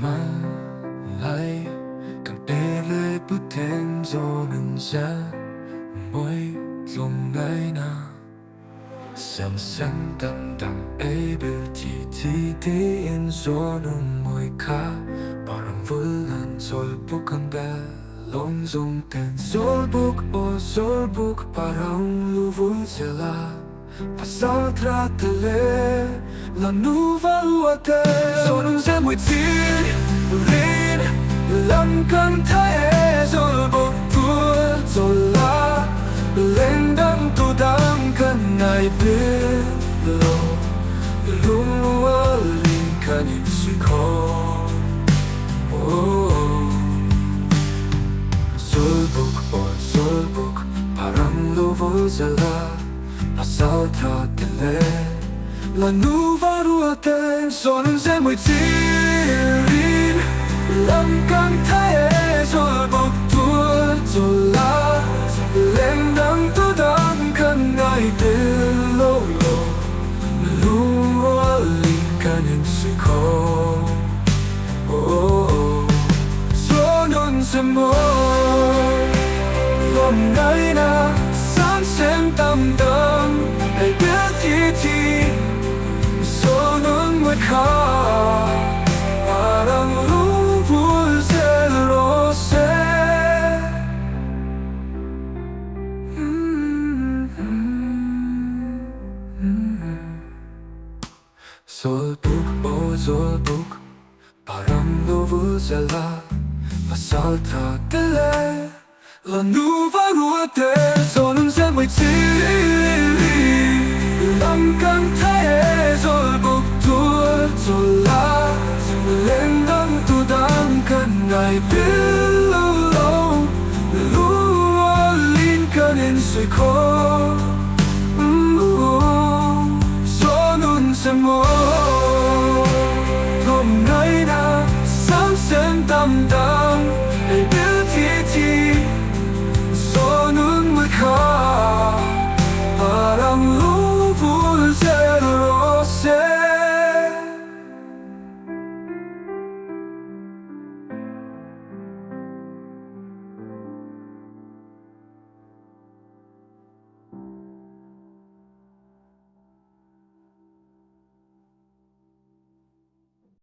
lại càng để lệ bức thêm gió nâng ra môi lòng ngay na xem xanh đậm đậm ấy bề thì yên gió nâng môi khá 바람 불란 솔북한 벨롱 종된 솔북 바람 루불젤라 Passar tratele la nuva luate Sonum se muitir rin Lam cantae Zolbuk tur zola Lendam tudam kanai bilo Lumua linkan ipsiko Zolbuk Param luvuzela Passar tratele la nuva ruate Sonum se muitirin Lam cantae Zolbuk tur zola Lendam tudam kanai bilo Lumua linkan ipsiko Sonum se moi Lom ngay na San xem tâm tâm Để biết thì Sonum mới khá Parang luvul rose Zolbuk Parang luvuzela Passar tratele La nuva ruate Sonum se muitiri Lam cantae Zolbuk tur zola Lendam tudam kanai bilo Lua linkan in sui